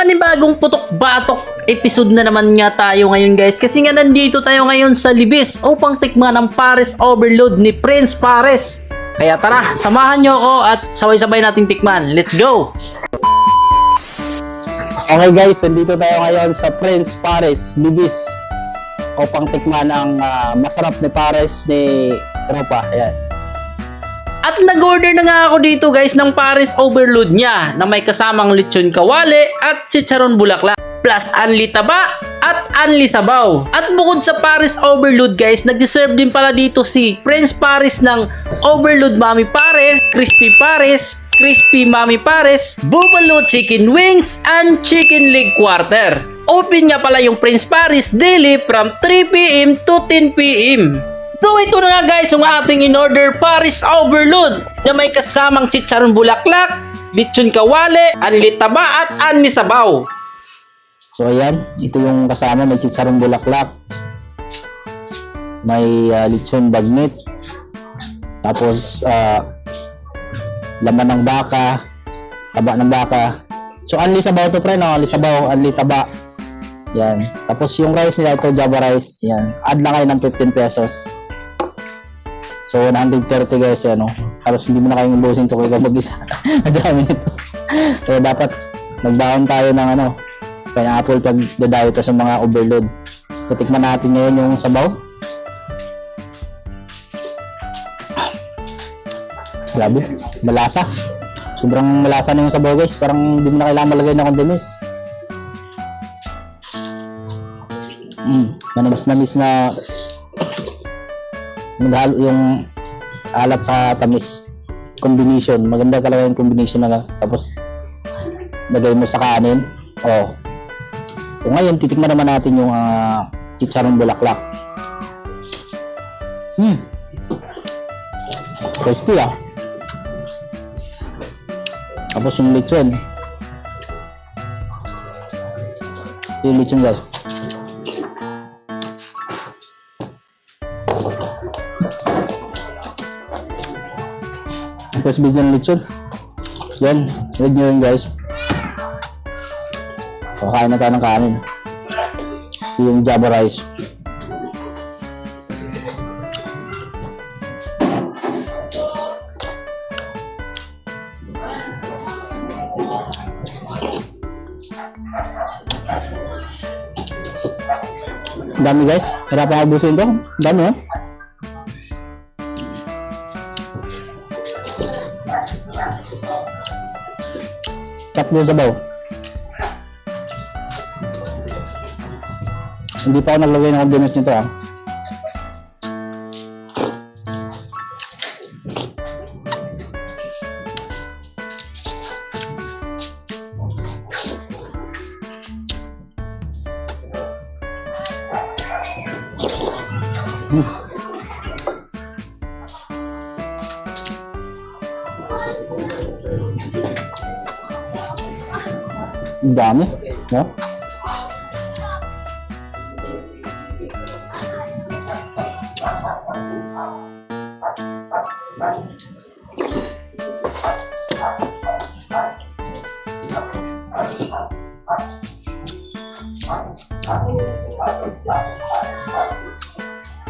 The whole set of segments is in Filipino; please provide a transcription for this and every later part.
panibagong putok-batok episode na naman nga tayo ngayon guys, kasi nga nandito tayo ngayon sa Libis upang tikman ang Pares Overload ni Prince Pares. Kaya tara, samahan nyo ako at sabay-sabay nating tikman. Let's go! Okay guys, nandito tayo ngayon sa Prince Pares Libis upang tikman ang masarap ni Pares ni Tropa. Ayan. At nag-order na nga ako dito guys ng Pares Overload niya na may kasamang lechon kawali at chicharon bulaklak plus anli taba at anli sabaw. At bukod sa Pares Overload guys, nag-deserve din pala dito si Prince Pares ng Overload Mami Pares, Crispy Pares, Crispy Mami Pares, Buffalo Chicken Wings, and Chicken Leg Quarter. Open nga pala yung Prince Pares daily from 3 PM to 10 PM. So ito na nga guys yung ating in-order Pares Overload na may kasamang chicharon bulaklak, lechon kawali, anli taba at anli sabaw. So ayan, ito yung kasama, may chicharon bulaklak, may lechon bagnit, tapos laman ng baka, taba ng baka. So anli sabaw to pre, no? Anli sabaw, anli taba. Yan. Tapos yung rice nila ito, Java rice. Yan. Add lang kayo ng 15 pesos. So 130 guys, ano. Halos hindi mo na kayong ubusin ito kapag isa. Ang dami nito. Kaya dapat magbaon tayo ng ano, pineapple pag dadayo ito sa mga overload. Kutikman natin ngayon yung sabaw. Grabe, malasa. Sobrang malasa na yung sabaw guys. Parang hindi mo na kailangan malagay na condiments. Manamis-namis na naghalo yung alat sa tamis combination. Maganda talaga yung combination na. Tapos lagay mo sa kanin. So ngayon titikman naman natin yung chicharon bulaklak. Crispy Tapos yung lechon. Yung lechon guys. Tapos bigyan ng lechon. Yan, read nyo yun guys. So kain na tayo ng kanin. Yung Java rice. Dami guys, hirapan ako busin ito. Dami Tap yung sabaw. Hindi pa ako naglagay ng condiments nito Ang dami, no?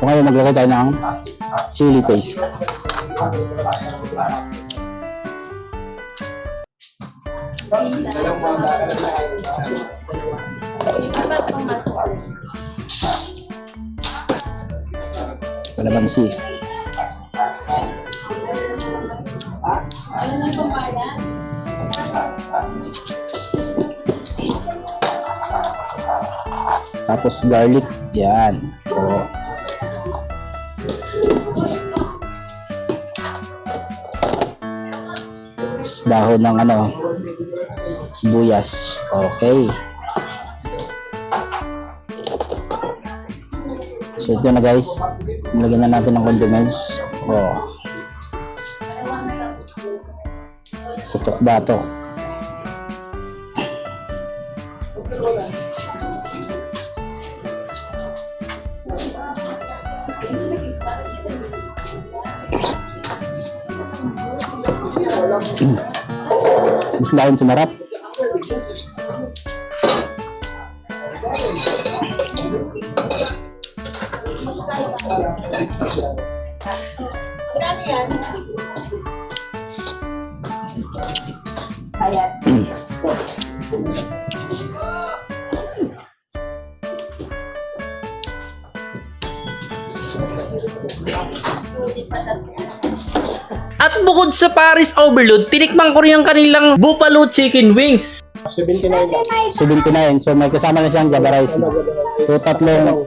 Ngayon maglagay tayo ng chili paste. Kalamansi. Tapos garlic. Yan. Dahon ng sibuyas. Okay. So ito na guys, nilagyan na natin ng condiments. Putok-batok. Mas lain sumarap. At bukod sa Paris Overload, tinikman ko rin ang kanilang buffalo chicken wings. 79. So may kasama na siyang Java rice. No? So tatlong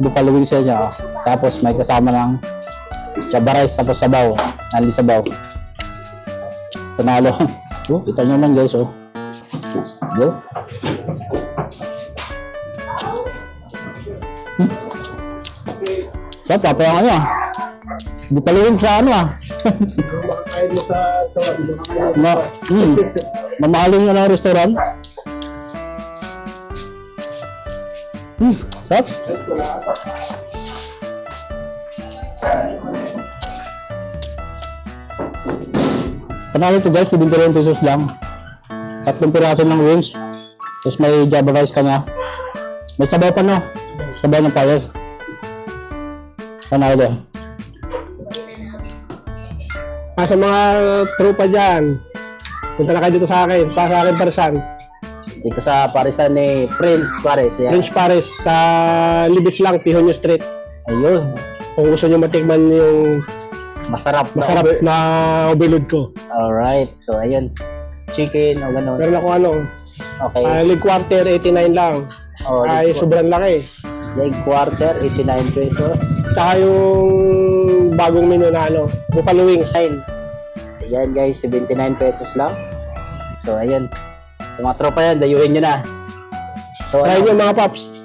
buffalo wings siya. Tapos may kasama ng Java rice tapos sabaw. Anli sabaw. Panalo. Oh, kita nyo naman guys. Oh. Let's go. So, papayang ano ah. Buffalo wings sa ano ah. Mamahalin nga ng restaurant. Sarap. Panalo to guys, 71 pesos lang. 3 piraso ng wings. Tapos may Java rice ka na. May sabaw pa no? Sabaw ng payas. Panalo to. Sa mga tropa dyan, punta na kayo dito sa akin, para sa akin Parisan. Dito sa Parisan ni Prince Paris. Yan. Prince Paris, sa Libis lang, Pihonyo Street. Ayun. Kung gusto nyo matikman yung Masarap. masarap na overload ko. Alright. So, ayun. Chicken o gano'n. Meron ako ano, Okay. leg quarter, 89 lang. Oh, Ay, sobrang laki. leg quarter, 89 pesos. Saka yung bagong menu na ano, buffalo wings. Ayan guys, 79 pesos lang. So, ayun. Yung mga tropa yan, dayuhin nyo na. So, Try nyo mga paps.